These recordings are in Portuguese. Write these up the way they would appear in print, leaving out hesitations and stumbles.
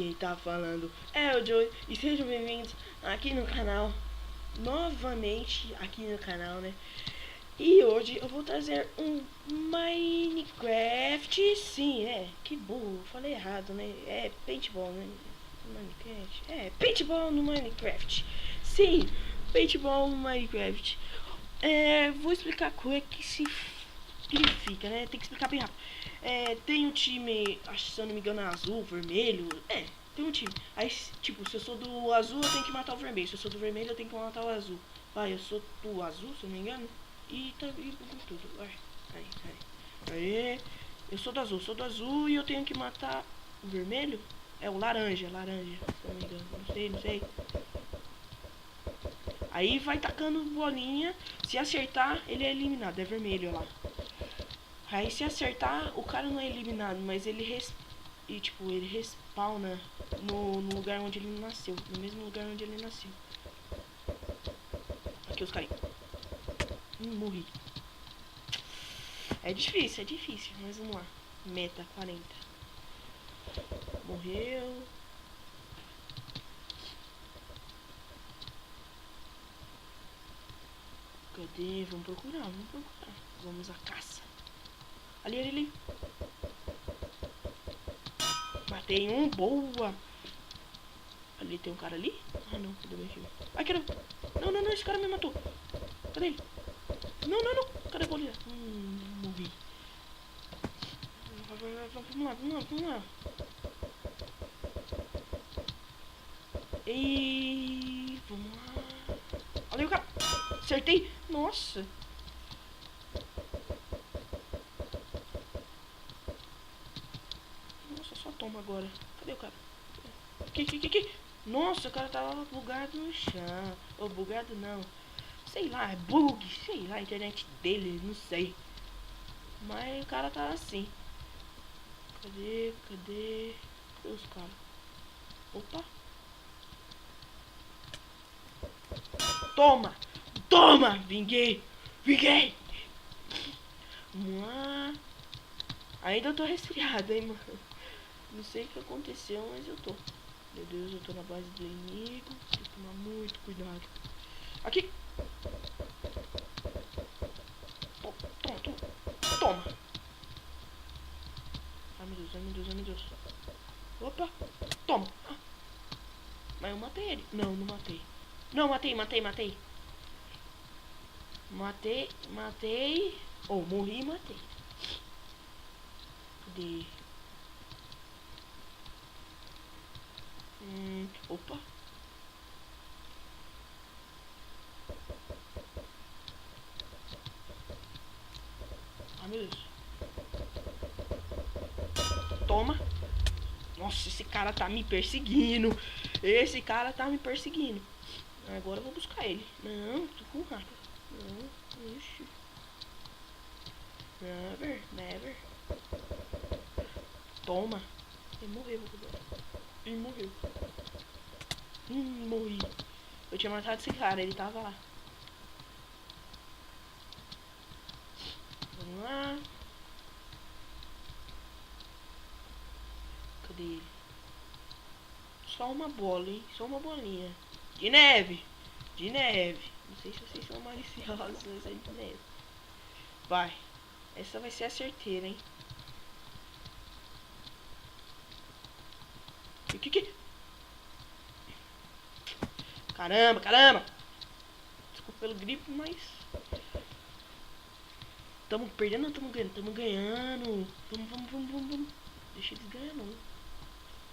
quem tá falando é o Joey e sejam bem-vindos aqui no canal, novamente aqui no canal, né? E hoje eu vou trazer um Minecraft, sim, que burro, falei errado, né? É paintball, né? Minecraft, paintball no Minecraft, sim, paintball no Minecraft. Vou explicar como é que se significa, né? Tem que explicar bem rápido. Tem um time, acho que se eu não me engano é azul, vermelho. Tem um time. Aí, tipo, se eu sou do azul, eu tenho que matar o vermelho. Se eu sou do vermelho, eu tenho que matar o azul. Vai, eu sou do azul, se eu não me engano. E tá e com tudo. Aí. Eu sou do azul e eu tenho que matar o vermelho? É o laranja, se eu não me engano. Não sei. Aí vai tacando bolinha. Se acertar, ele é eliminado. É vermelho lá. Aí se acertar, o cara não é eliminado, mas ele ele respawna no lugar onde ele nasceu. No mesmo lugar onde ele nasceu. Aqui os carinhos. Morri. É difícil, mas vamos lá. Meta 40. Morreu. Cadê? Vamos procurar. Vamos à caça. Ali. Matei um, boa. Ali tem um cara ali? Ah não, cadê meu filho? Ai, cara. Não, esse cara me matou. Cadê ele? Não. Cadê a bolinha? Morri. Vamos lá. E vamos lá. Olha aí o cara. Acertei. Nossa. Só toma agora. Cadê o cara? Que? Nossa, o cara tava bugado no chão. Ou bugado não. Sei lá, é bug. Sei lá, a internet dele, não sei. Mas o cara tá assim. Cadê os caras? Opa. Toma! Vinguei! Vamos lá. Ainda eu tô resfriado, hein, mano. Não sei o que aconteceu, mas eu tô. Meu Deus, eu tô na base do inimigo. Tem que tomar muito cuidado. Aqui! Toma! Ai meu Deus. Opa! Toma! Mas eu matei ele. Não matei. Não, matei. Matei. Morri e matei. Cadê? Opa. Ai, meu Deus. Toma. Nossa, esse cara tá me perseguindo. Agora eu vou buscar ele. Não, tô com raiva. Não, ixi. Never. Toma. Ele morreu. Morri. Eu tinha matado esse cara, ele tava lá. Vamos lá. Cadê ele? Só uma bola, hein? Só uma bolinha. De neve. Não sei se vocês são maliciosos, mas é de neve. Vai. Essa vai ser a certeira, hein? Que? Caramba! Desculpa pelo gripe, mas... Tamo perdendo ou tamo ganhando? Tamo ganhando. Vamos. Deixa eles ganhar, não.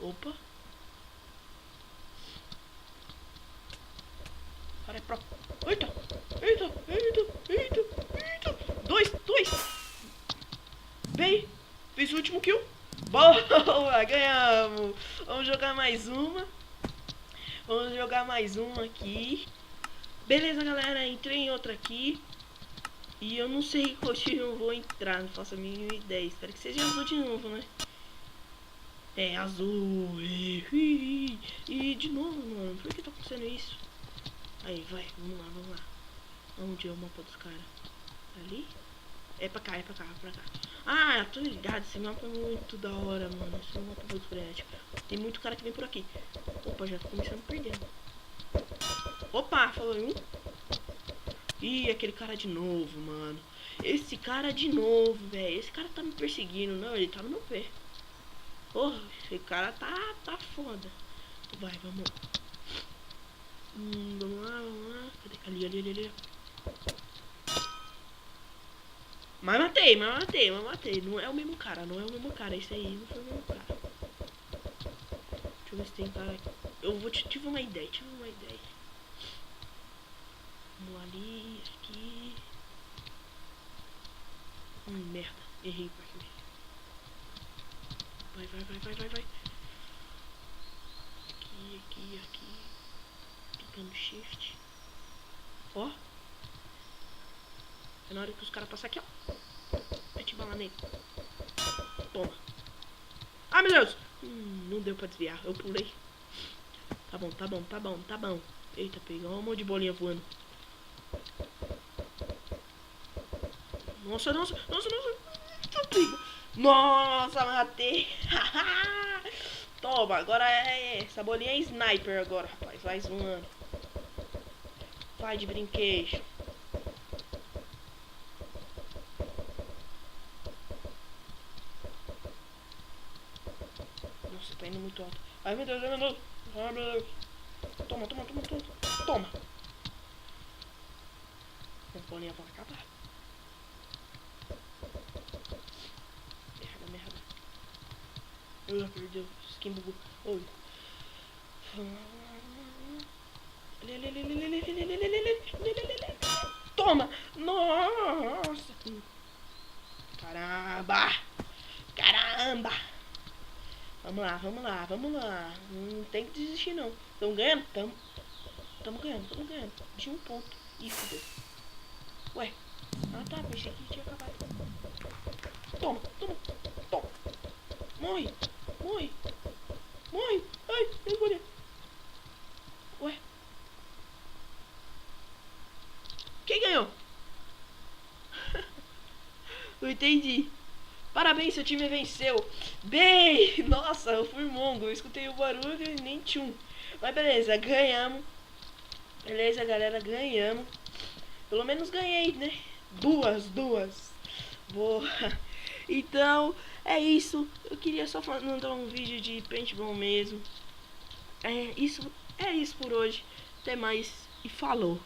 Opa. Cara, é pro... Eita. Dois. Bem, fiz o último kill. Boa, ganhamos. Vamos jogar mais uma aqui. Beleza, galera, entrei em outra aqui. E eu não sei qual time eu vou entrar, não faço a mínima ideia. Espero que seja azul de novo, né? Azul. E de novo, mano, por que tá acontecendo isso? Aí, vai, vamos lá. Onde é o mapa dos caras? Ali? É pra cá. Ah, tô ligado, esse mapa é muito da hora, mano. Esse mapa é muito frenético. Tem muito cara que vem por aqui. Opa, já tô começando a perder. Opa, falou em um. Ih, aquele cara de novo, mano. Esse cara de novo, velho. Esse cara tá me perseguindo. Não, ele tá no meu pé. Porra, esse cara tá foda. Vai, vamos lá. Vamos lá, vamos lá. Cadê? Ali. Mas matei. Não é o mesmo cara, Esse aí não foi o mesmo cara. Deixa eu ver se tem cara aqui. Tive uma ideia. Vamos ali, aqui. Merda. Errei pra aqui. Vai. Aqui. Clicando shift. Ó. É na hora que os caras passam aqui, ó. Mete bala nele. Toma. Ah, meu Deus. Não deu pra desviar. Eu pulei. Tá bom. Eita, pegou um monte de bolinha voando. Nossa. Nossa, matei. Toma, agora essa bolinha é sniper agora, rapaz. Vai zoando. Vai de brinquedo. Nossa, tá indo muito alto. Ai, meu Deus. Toma. Essa bolinha vai acabar. Merda. Perdeu. Skin bugou. Oi. Toma! Nossa! Caramba! Vamos lá. Não tem que desistir, não. Tamo ganhando? Tamo ganhando. De 1 ponto. Ih, fudeu. Ué. Ah, tá. Pensei que tinha acabado. Toma. Morre. Ai, eu morri. Ué. Quem ganhou? Eu entendi. Parabéns, seu time venceu. Bem, nossa, eu fui mongo. Eu escutei o barulho e nem tchum. Mas beleza, ganhamos. Beleza, galera, ganhamos. Pelo menos ganhei, né? Duas. Boa. Então, é isso. Eu queria só mandar um vídeo de paintball mesmo. É isso por hoje. Até mais e falou.